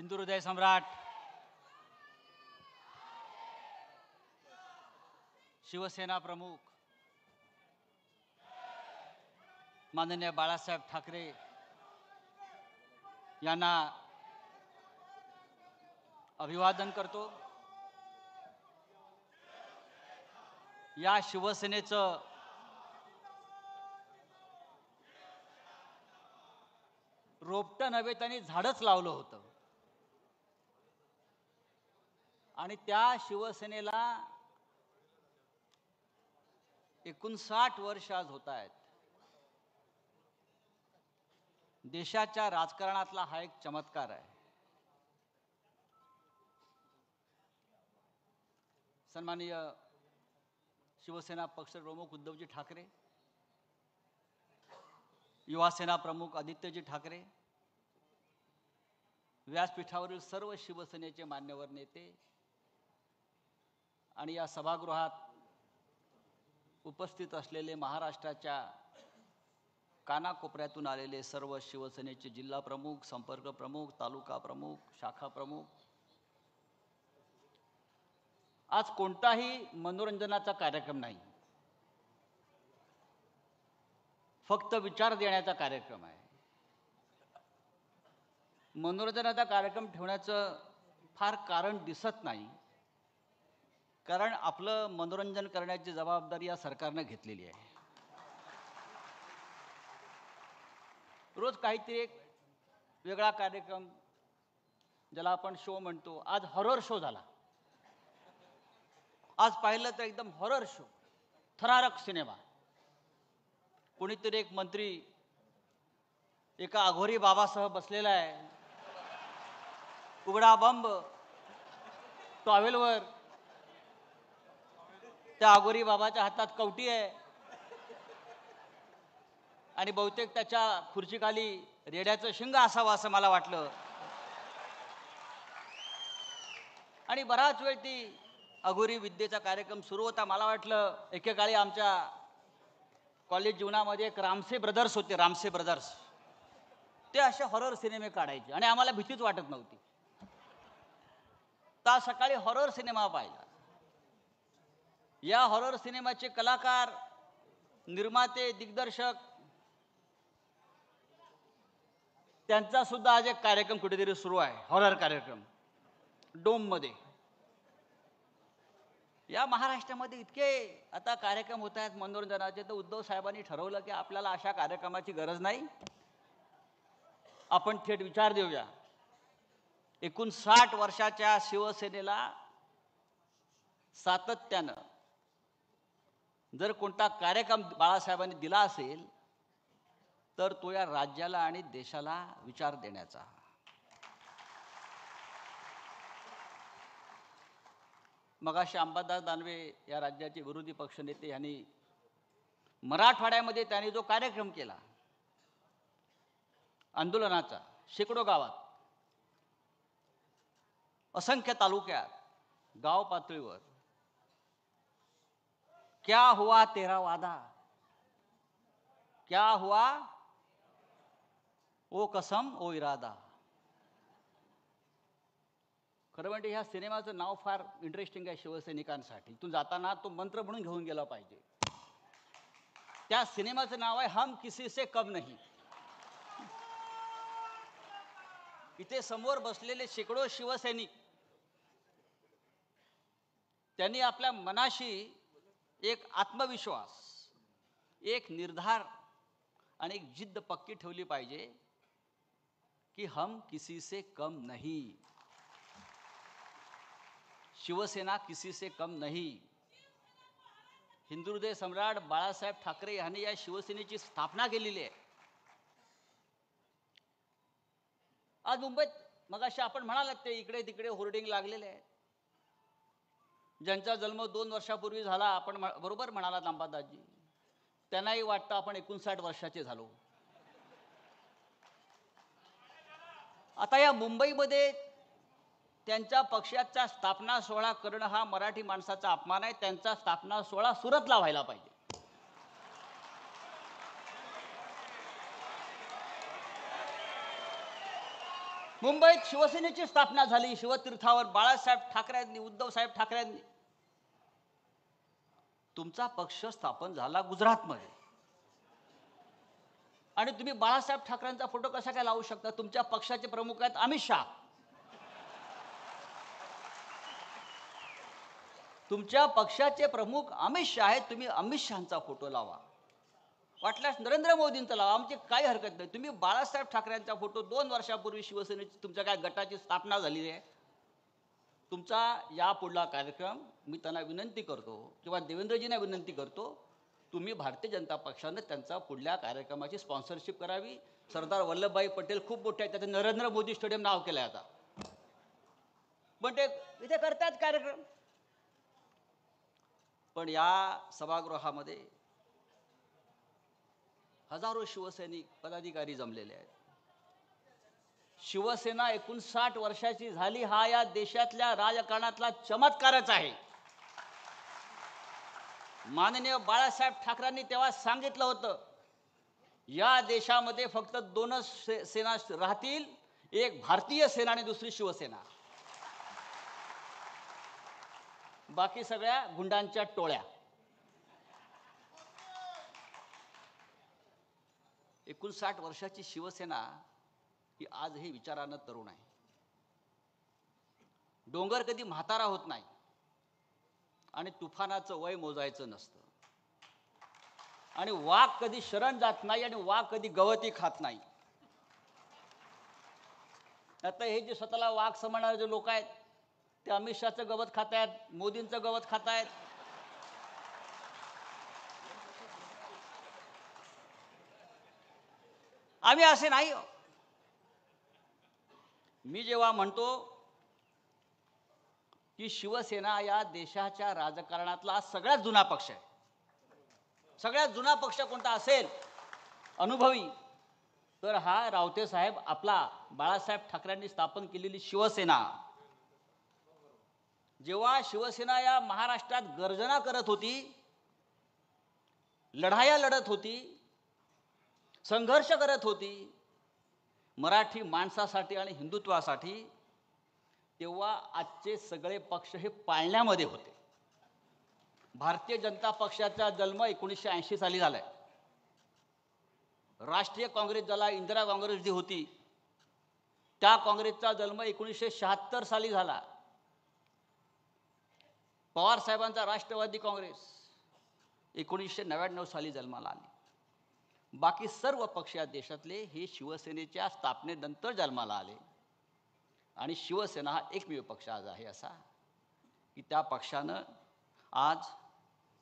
हिंदू हृदय सम्राट शिवसेना प्रमुख माननीय बाळासाहेब ठाकरे यांना अभिवादन करतो। या शिवसेनेचं रोपटं नव्हे त्यांनी झाडच लावलं होतं आणि त्या शिवसेनेला 59 वर्ष आज होत आहेत। देशाच्या राजकारणातला हा एक चमत्कार आहे। सन्माननीय शिवसेना पक्षप्रमुख उद्धवजी ठाकरे, युवासेना प्रमुख आदित्यजी ठाकरे, व्यासपीठावरील सर्व शिवसेनेचे मान्यवर नेते आणि या सभागृहात उपस्थित असलेले महाराष्ट्राच्या कानाकोपऱ्यातून आलेले सर्व शिवसेनेचे जिल्हा प्रमुख, संपर्क प्रमुख, तालुका प्रमुख, शाखा प्रमुख, आज कोणताही मनोरंजनाचा कार्यक्रम नाही, फक्त विचार देण्याचा कार्यक्रम आहे। मनोरंजनाचा कार्यक्रम ठेवण्याचं फार कारण दिसत नाही, कारण आपलं मनोरंजन करण्याची जबाबदारी या सरकारने घेतलेली आहे। रोज काहीतरी एक वेगळा कार्यक्रम, ज्याला आपण शो म्हणतो, आज हॉरर शो झाला। आज पाहिलं तर एकदम हॉरर शो, थरारक सिनेमा। कोणीतरी एक मंत्री एका अघोरी बाबासह बसलेला आहे, उघडा बंब टॉवेलवर, त्या अघोरी बाबाच्या हातात कवटी आहे आणि बहुतेक त्याच्या खुर्चीखाली रेड्याचं शिंग असावं असं मला वाटलं। आणि बराच वेळ ती अघोरी विद्येचा कार्यक्रम सुरू होता। मला वाटलं एकेकाळी आमच्या कॉलेज जीवनामध्ये एक रामसे ब्रदर्स होते, रामसे ब्रदर्स, ते असे हॉरर सिनेमे काढायचे आणि आम्हाला भीतीच वाटत नव्हती। तर सकाळी हॉरर सिनेमा पाहिला। या हॉरर सिनेमाचे कलाकार, निर्माते, दिग्दर्शक, त्यांचा सुद्धा आज एक कार्यक्रम कुठेतरी सुरू आहे, हॉरर कार्यक्रम डोममध्ये। या महाराष्ट्रामध्ये इतके आता कार्यक्रम होत आहेत मनोरंजनाचे, तर उद्धव साहेबांनी ठरवलं की आपल्याला अशा कार्यक्रमाची गरज नाही, आपण थेट विचार देऊया। 59 वर्षाच्या शिवसेनेला सातत्यानं जर कोणता कार्यक्रम बाळासाहेबांनी दिला असेल तर तो या राज्याला आणि देशाला विचार देण्याचा। मगाशी अंबादास दानवे या राज्याचे विरोधी पक्षनेते यांनी मराठवाड्यामध्ये त्यांनी जो कार्यक्रम केला आंदोलनाचा, शेकडो गावात, असंख्य तालुक्यात, गाव पातळीवर, क्या हुआ तेरा वादा, क्या हुआ ओ कसम ओ इरादा। खरं म्हणजे ह्या सिनेमाचं नाव फार इंटरेस्टिंग आहे शिवसैनिकांसाठी। इथून जाताना तो मंत्र म्हणून घेऊन गेला पाहिजे। त्या सिनेमाचं नाव आहे हम किसी से कम नहीं। इथे समोर बसलेले शेकडो शिवसैनिक, त्यांनी आपल्या मनाशी एक आत्मविश्वास, एक निर्धार आणि एक जिद्द पक्की ठेवली पाहिजे की हम किसी से कम नहीं, शिवसेना किसी से कम नहीं। हिंदू हृदय सम्राट बाळासाहेब ठाकरे यांनी या शिवसेनेची स्थापना केलेली आहे। आज मुंबईत मगाशी आपण म्हणालात ते इकडे तिकडे होर्डिंग लागलेले आहेत। ज्यांचा जन्म 2 वर्षापूर्वी झाला, आपण बरोबर म्हणालात अंबादासजी, त्यांनाही वाटतं आपण 59 वर्षाचे झालो। आता या मुंबईमध्ये त्यांच्या पक्षाचा स्थापना सोहळा करणं हा मराठी माणसाचा अपमान आहे। त्यांचा स्थापना सोहळा सुरतला व्हायला पाहिजे। मुंबईत शिवसेनेची स्थापना झाली शिवतीर्थावर बाळासाहेब ठाकरेंनी, उद्धवसाहेब ठाकरेंनी. तुमचा पक्ष स्थापन झाला गुजरातमध्ये आणि तुम्ही बाळासाहेब ठाकरेंचा फोटो कसा काय लावू शकता? तुमच्या पक्षाचे प्रमुख आहेत अमित शहा. तुमच्या पक्षाचे प्रमुख अमित शहा आहेत, तुम्ही अमित शहांचा फोटो लावा, वाटल्यास नरेंद्र मोदींचा लावा, आमची काही हरकत नाही. तुम्ही बाळासाहेब ठाकरेंचा फोटो 2 वर्षापूर्वी शिवसेनेची तुमच्या काय गटाची स्थापना झालेली आहे. तुमचा या पुढला कार्यक्रम मी त्यांना विनंती करतो किंवा देवेंद्रजींना विनंती करतो, तुम्ही भारतीय जनता पक्षाने त्यांचा पुढल्या कार्यक्रमाची स्पॉन्सरशिप करावी. सरदार वल्लभभाई पटेल खूप मोठे आहेत, त्याचं नरेंद्र मोदी स्टेडियम नाव केलं आहे आता, पण ते इथे करतात कार्यक्रम. पण या सभागृहामध्ये हजारो शिवसैनिक पदाधिकारी जमलेले आहेत. शिवसेना 59 वर्षाची झाली, हा या देशातल्या राजकारणातला चमत्कारच आहे. माननीय बाळासाहेब ठाकरेंनी तेव्हा सांगितलं होतं, या देशामध्ये फक्त 2च सेना राहतील, एक भारतीय सेना आणि दुसरी शिवसेना. बाकी सगळ्या गुंडांच्या टोळ्या. 59 वर्षाची शिवसेना ही आजही विचारानं तरुण आहे. डोंगर कधी म्हातारा होत नाही आणि तुफानाचं वय मोजायचं नसतं आणि वाघ कधी शरण जात नाही आणि वाघ कधी गवती खात नाही. आता हे जे स्वतःला वाघ समजणारे जे लोक आहेत ते अमित शहाचं गवत खात आहेत, मोदींचं गवत खात आहेत. आम्ही असे नाही. मी जेव्हा म्हणतो की शिवसेना या देशाच्या राजकारणातला सगळ्यात जुना पक्ष आहे, सगळ्यात जुना पक्ष कोणता असेल अनुभवी, तर हा रावते साहेब आपला बाळासाहेब ठाकरेंनी स्थापन केलेली शिवसेना. जेव्हा शिवसेना या महाराष्ट्रात गर्जना करत होती, लढाया लढत होती, संघर्ष करत होती मराठी माणसासाठी आणि हिंदुत्वासाठी, तेव्हा आजचे सगळे पक्ष हे पाळण्यामध्ये होते. भारतीय जनता पक्षाचा जन्म 1980 साली झालाय. राष्ट्रीय काँग्रेस ज्याला इंदिरा काँग्रेस जी होती, त्या काँग्रेसचा जन्म 1976 साली झाला. पवार साहेबांचा राष्ट्रवादी काँग्रेस 1999 साली जन्माला आली. बाकी सर्व पक्ष या देशातले हे शिवसेनेच्या स्थापनेनंतर जन्माला आले आणि शिवसेना हा एकमेव पक्ष आज आहे असा की त्या पक्षानं आज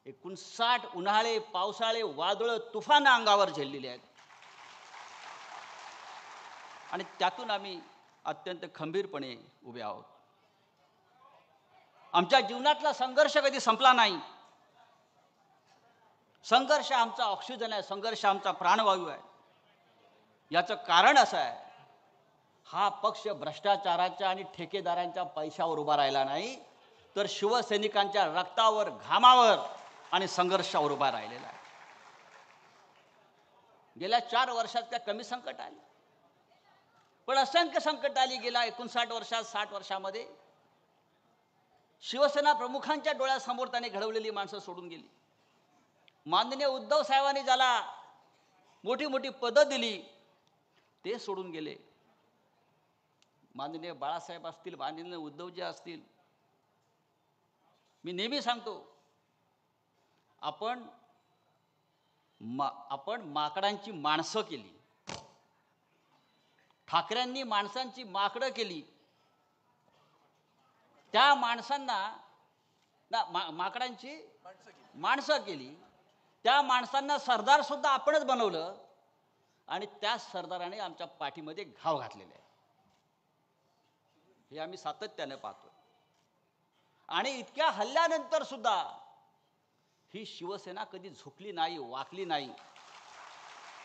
59 उन्हाळे, पावसाळे, वादळ, तुफान अंगावर झेललेले आहेत आणि त्यातून आम्ही अत्यंत खंबीरपणे उभे आहोत. आमच्या जीवनातला संघर्ष कधी संपला नाही. संघर्ष आमचा ऑक्सिजन आहे, संघर्ष आमचा प्राणवायू आहे. याचं कारण असं आहे, हा पक्ष भ्रष्टाचाराच्या आणि ठेकेदारांच्या पैशावर उभा राहिला नाही, तर शिवसैनिकांच्या रक्तावर, घामावर आणि संघर्षावर उभा राहिलेला आहे. गेल्या 4 वर्षात त्या कमी संकट आली, पण असंख्य संकट आली. गेल्या 59 वर्षात, 60 वर्षामध्ये शिवसेना प्रमुखांच्या डोळ्यासमोर त्याने घडवलेली माणसं सोडून गेली. माननीय उद्धव साहेबांनी ज्याला मोठी मोठी पदं दिली ते सोडून गेले. माननीय बाळासाहेब असतील, माननीय उद्धवजी असतील, मी नेहमी सांगतो, आपण माकडांची माणसं केली. ठाकरेंनी माणसांची माकडं केली. त्या माणसांना माकडांची माणसं केली. त्या माणसांना सरदार सुद्धा आपणच बनवलं आणि त्या सरदाराने आमच्या पाठीमध्ये घाव घातलेले आहे. हे आम्ही सातत्याने पाहतो. आणि इतक्या हल्ल्यानंतर सुद्धा ही शिवसेना कधी झुकली नाही, वाकली नाही,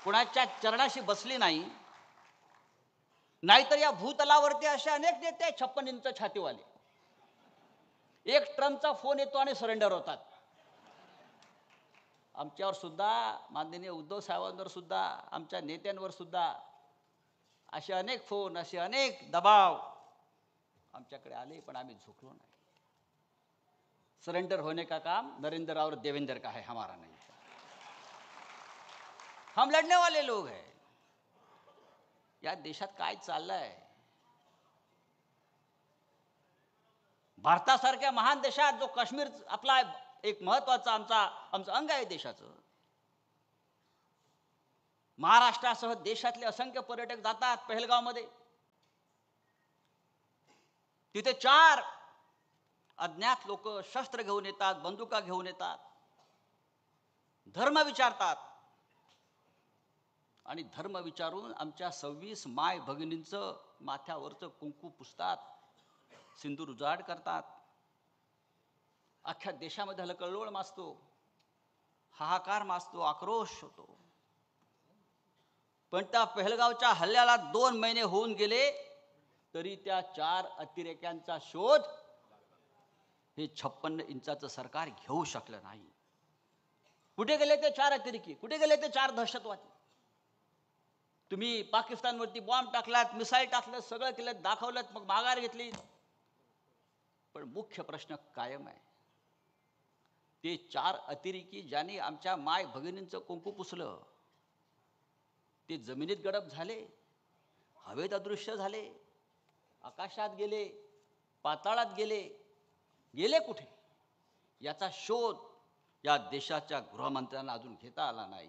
कुणाच्या चरणाशी बसली नाही. नाहीतर या भूतलावरती असे अनेक नेते 56 इंच छातीवाले, एक ट्रम्पचा फोन येतो आणि सरेंडर होतात. आमच्यावर सुद्धा, माननीय उद्धव साहेबांवर सुद्धा, आमच्या नेत्यांवर सुद्धा असे अनेक फोन, असे अनेक दबाव आमच्याकडे आले, पण आम्ही झुकलो नाही. सरेंडर होने का काम नरेंद्र और देवेंद्र का है, हमारा नहीं. हम लढने वाले लोग हैं. या देशात काय चाललंय? भारतासारख्या महान देशात जो काश्मीर आपला एक महत्वाचा आमचं अंग आहे देशाचं, महाराष्ट्रासह देशातले असंख्य पर्यटक जातात पहलगावमध्ये. तिथे 4 अज्ञात लोक शस्त्र घेऊन येतात, बंदुका घेऊन येतात, धर्म विचारतात आणि धर्म विचारून आमच्या 26 माय भगिनींचं माथ्यावरचं कुंकू पुसतात, सिंदूर उजाड करतात. अख्ख्या देशामध्ये हलकल्लोळ माजतो, हाहाकार माजतो, आक्रोश होतो. पण त्या पहलगावच्या हल्ल्याला 2 महिने होऊन गेले तरी त्या 4 अतिरेक्यांचा शोध हे 56 इंचाचं सरकार घेऊ शकलं नाही. कुठे गेले ते 4 अतिरेकी? कुठे गेले ते 4 दहशतवादी? तुम्ही पाकिस्तानवरती बॉम्ब टाकलात, मिसाईल टाकलं, सगळं केलं, दाखवलं, मग माघार घेतली. पण मुख्य प्रश्न कायम आहे. ते 4 अतिरेकी ज्यांनी आमच्या माय भगिनींचं कुंकू पुसलं, ते जमिनीत गडप झाले, हवेत अदृश्य झाले, आकाशात गेले, पाताळात गेले. गेले कुठे याचा शोध या देशाच्या गृहमंत्र्यांना अजून घेता आला नाही.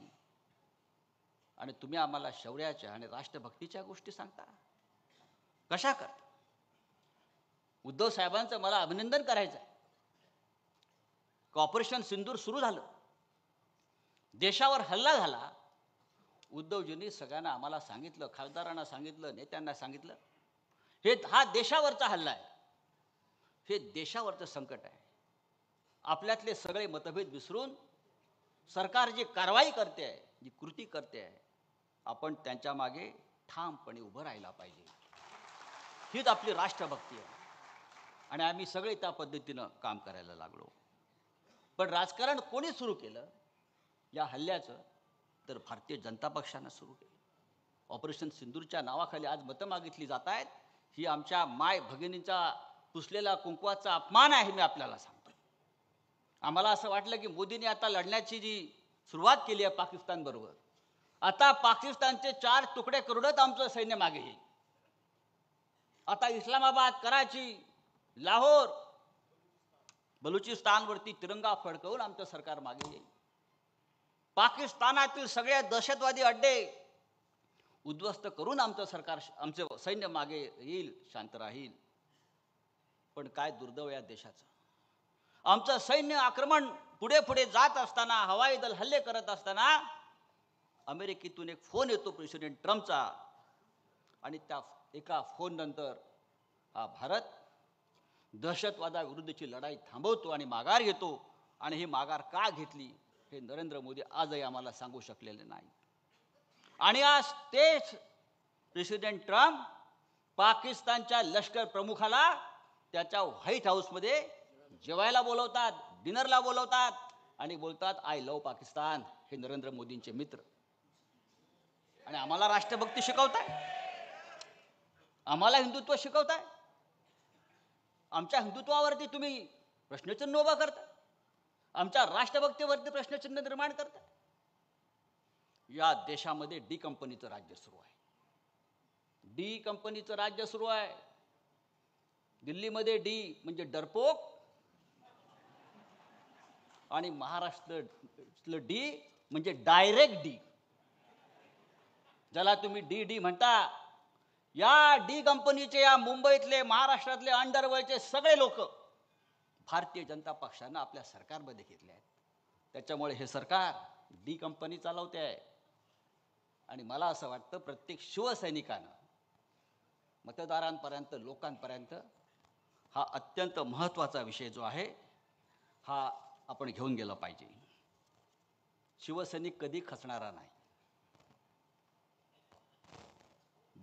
आणि तुम्ही आम्हाला शौर्याच्या आणि राष्ट्रभक्तीच्या गोष्टी सांगता. कशा करता? उद्धव साहेबांचं मला अभिनंदन करायचं आहे. ऑपरेशन सिंदूर सुरू झालं, देशावर हल्ला झाला. उद्धवजींनी सगळ्यांना आम्हाला सांगितलं, खासदारांना सांगितलं, नेत्यांना सांगितलं, हा देशावरचा हल्ला आहे, हे देशावरचं संकट आहे. आपल्यातले सगळे मतभेद विसरून सरकार जी कारवाई करते आहे, जी कृती करते आहे, आपण त्यांच्या मागे ठामपणे उभं राहायला पाहिजे. हीच आपली राष्ट्रभक्ती आहे. आणि आम्ही सगळे त्या पद्धतीनं काम करायला लागलो. पण राजकारण कोणी सुरू केलं या हल्ल्याचं? तर भारतीय जनता पक्षानं सुरू केलं. ऑपरेशन सिंदूरच्या नावाखाली आज मतं मागितली जात आहेत. ही आमच्या माय भगिनींचा पुसलेला कुंकवाचा अपमान आहे, मी आपल्याला सांगतो. आम्हाला असं वाटलं की मोदींनी आता लढण्याची जी सुरुवात केली आहे पाकिस्तानबरोबर, आता पाकिस्तानचे 4 तुकडे करूनच आमचं सैन्य मागे येईल. आता इस्लामाबाद, कराची, लाहोर, बलुचिस्तानवरती तिरंगा फडकवून आमचं सरकार मागे येईल. पाकिस्तानातील सगळे दहशतवादी अड्डे उद्ध्वस्त करून आमचं सरकार, आमचं सैन्य मागे येईल, शांत राहील. पण काय दुर्दैव या देशाचं. आमचं सैन्य आक्रमण पुढे पुढे जात असताना, हवाई दल हल्ले करत असताना अमेरिकेतून एक फोन येतो प्रेसिडेंट ट्रम्पचा, आणि त्या एका फोन नंतर हा भारत दहशतवादाविरुद्धची लढाई थांबवतो आणि माघार घेतो. आणि ही माघार का घेतली हे नरेंद्र मोदी आजही आम्हाला सांगू शकलेले नाही. आणि आज तेच प्रेसिडेंट ट्रम्प पाकिस्तानच्या लष्कर प्रमुखाला त्याच्या व्हाईट हाऊसमध्ये जेवायला बोलवतात, डिनरला बोलवतात आणि बोलतात, आय लव्ह पाकिस्तान. हे नरेंद्र मोदींचे मित्र. आणि आम्हाला राष्ट्रभक्ती शिकवताय, आम्हाला हिंदुत्व शिकवताय. आमच्या हिंदुत्वावरती तुम्ही प्रश्नचिन्ह उभा करता, आमच्या राष्ट्रभक्तीवरती प्रश्नचिन्ह निर्माण करता. या देशामध्ये डी कंपनीचं राज्य सुरू आहे. डी कंपनीचं राज्य सुरू आहे. दिल्लीमध्ये डी म्हणजे डरपोक आणि महाराष्ट्रातलं डी म्हणजे डायरेक्ट डी, ज्याला तुम्ही डी डी म्हणता. या डी कंपनीचे, या मुंबईतले, महाराष्ट्रातले अंडरवर्ल्डचे सगळे लोक भारतीय जनता पक्षानं आपल्या सरकारमध्ये घेतले आहेत. त्याच्यामुळे हे सरकार डी कंपनी चालवते आहे. आणि मला असं वाटतं प्रत्येक शिवसैनिकानं मतदारांपर्यंत, लोकांपर्यंत हा अत्यंत महत्त्वाचा विषय जो आहे हा आपण घेऊन गेला पाहिजे. शिवसैनिक कधी खचणारा नाही.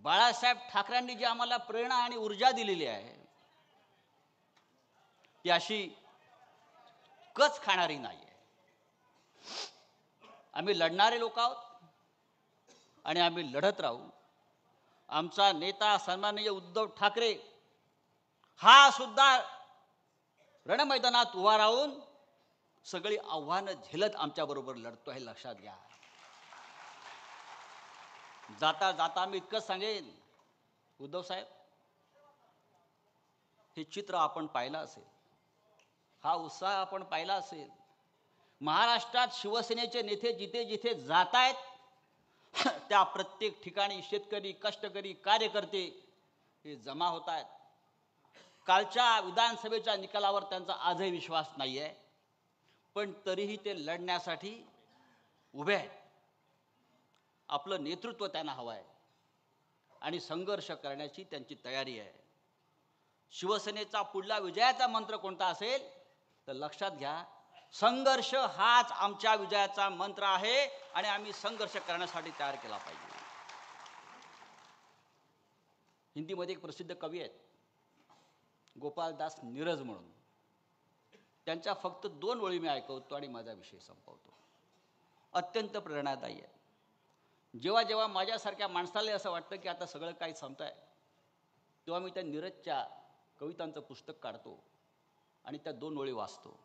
बाळासाहेब ठाकरेंनी जी आम्हाला प्रेरणा आणि ऊर्जा दिलेली आहे ती अशी कच खाणारी नाही आहे. आम्ही लढणारे लोक आहोत आणि आम्ही लढत राहू. आमचा नेता सन्माननीय उद्धव ठाकरे हा सुद्धा रणमैदानात उभा राहून सगळी आव्हानं झेलत आमच्याबरोबर लढतो हे लक्षात घ्या. जाता जाता मी इतकंच सांगेन, उद्धव साहेब, हे चित्र आपण पाहिलं असेल, हा उत्साह आपण पाहिला असेल. महाराष्ट्रात शिवसेनेचे नेते जिथे जिथे जात आहेत त्या प्रत्येक ठिकाणी शेतकरी, कष्टकरी, कार्यकर्ते हे जमा होत आहेत. कालच्या विधानसभेच्या निकालावर त्यांचा आजही विश्वास नाही आहे, पण तरीही ते लढण्यासाठी उभे आहेत. आपलं नेतृत्व त्यांना हवं आहे आणि संघर्ष करण्याची त्यांची तयारी आहे. शिवसेनेचा पुढला विजयाचा मंत्र कोणता असेल तर लक्षात घ्या, संघर्ष हाच आमच्या विजयाचा मंत्र आहे आणि आम्ही संघर्ष करण्यासाठी तयार केला पाहिजे. हिंदीमध्ये एक प्रसिद्ध कवी आहेत गोपालदास नीरज म्हणून. त्यांच्या फक्त 2 ओळी मी ऐकवतो आणि माझा विषय संपवतो. अत्यंत प्रेरणादायी आहे. जेव्हा जेव्हा माझ्यासारख्या माणसाला असं वाटतं की आता सगळं काही संपत आहे, तेव्हा मी त्या नीरजच्या कवितांचं पुस्तक काढतो आणि त्या 2 ओळी वाचतो.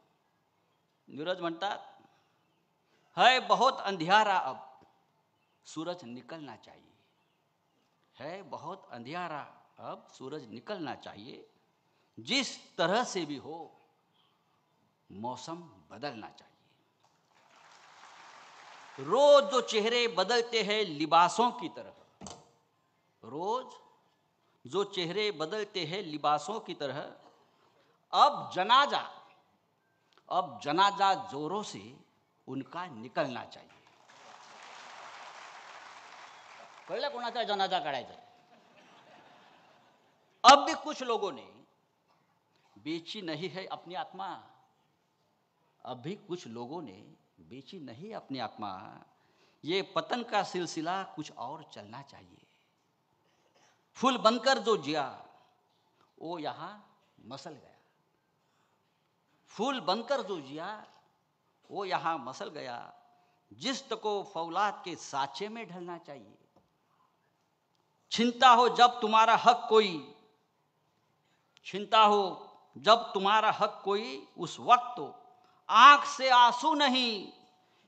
नीरज म्हणतात, है बहुत अंधियारा अब सूरज निकलना चाहिए, है बहुत अंधियारा अब सूरज निकलना चाहिए, जिस तरह से भी हो मौसम बदलना चाहिए. रोज जो चेहरे बदलते हैं लिबासों की तरह, रोज जो चेहरे बदलते हैं लिबासों की तरह, अब जनाजा जोरों से उनका निकलना चाहिए. कळलं कोणाचा जनाजा काढायचा? अब भी कुछ लोगों ने बेची नहीं है अपनी आत्मा, अब भी कुछ लोगों ने बेची नहीं अपनी आत्मा, ये पतन का सिलसिला कुछ और चलना चाहिए. फूल बनकर जो जिया वो यहां मसल गया, फूल बनकर जो जिया वो यहां मसल गया, जिस्त को फौलाद के साचे में ढलना चाहिए. छिनता हो जब तुम्हारा हक कोई, छिनता हो जब तुम्हारा हक कोई, उस वक्त तो आंख से आंसू नहीं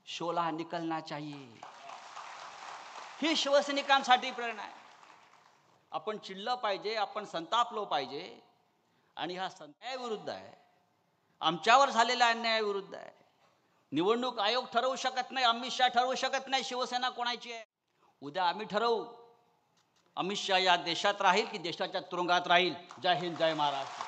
शोला निकलना चाहिए. ही शिवसैनिकांसाठी प्रेरणा आहे. आपण चिडलं पाहिजे, आपण संतापलो पाहिजे आणि हा अन्यायाविरुद्ध आहे, आमच्यावर झालेल्या अन्यायाविरुद्ध आहे. निवडणूक आयोग ठरवू शकत नाही, अमित शहा ठरवू शकत नाही शिवसेना कोणाची आहे. उद्या आम्ही ठरवू, अमित शहा या देशात राहील की देशाच्या तुरुंगात राहील. जय हिंद, जय महाराष्ट्र.